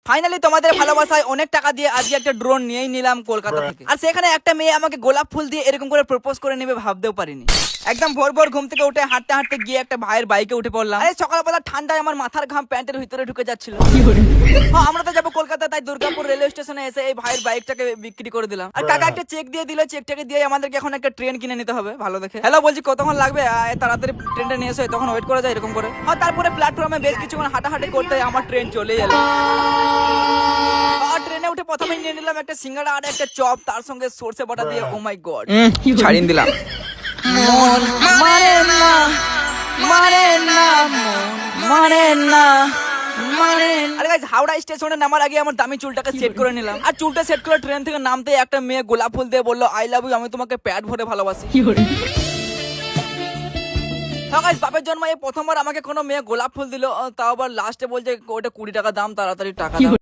Finally তোমাদের ভালোবাসায় অনেক টাকা দিয়ে আজকে একটা ড্রোন নিয়েই নিলাম কলকাতা থেকে। আর সেখানে একটা মেয়ে আমাকে গোলাপ ফুল দিয়ে এরকম করে প্রপোজ করে নেবে ভাবতেও পারিনি। একদম ভোর ভোর ঘুম থেকে উঠে হাঁটতে হাঁটতে গিয়ে একটা ভাইয়ের বাইকে উঠে পড়লাম। আরে সকালবেলা ঠান্ডায় আমার মাথার ঘাম প্যান্টের ভিতরে ঢুকে যাচ্ছিল। হ্যাঁ, আমরা তো যাবো কলকাতা, তাই দুর্গাপুর রেলওয়ে স্টেশনে এসে এই ভাইয়ের বাইকটাকে বিক্রি করে দিলাম। আর কাকা একটা চেক দিয়ে দিল, চেকটাকে দিয়ে আমাদেরকে এখন একটা ট্রেন কিনে নিতে হবে ভালো দেখে। হ্যালো, বলছি কতক্ষণ লাগবে? তাড়াতাড়ি ট্রেনটা নিয়ে এসো, তখন ওয়েট করা যায় এরকম করে। আর তারপরে প্ল্যাটফর্মে বেশ কিছুক্ষণ হাঁটাহাঁটি করতে আমার ট্রেন চলে এলো। আর ট্রেনে উঠে প্রথমেই নিয়ে নিলাম একটা সিঙ্গাড়া আর একটা চপ, তার সঙ্গে সরষে বাটা দিয়ে। ও মাই গড, ছাড়িয়ে দিলাম। মন মানে না, মানে না, মানে না, মানে। আরে গাইস, হাওড়া স্টেশনে নামার আগে আমার দামি চুলটাকে সেট করে নিলাম। আর চুলটা সেট করে ট্রেন থেকে নামতে একটা মেয়ে গোলাপ ফুল দিয়ে বললো, আই লাভ ইউ, আমি তোমাকে প্যাড ভরে ভালোবাসি। হ্যাঁ গাইস, বাপের জন্ম এই প্রথমবার আমাকে কোনো মেয়ে গোলাপ ফুল দিল, তাও আবার লাস্টে বলছে ওটা 20 টাকা দাম, তাড়াতাড়ি টাকা দাও।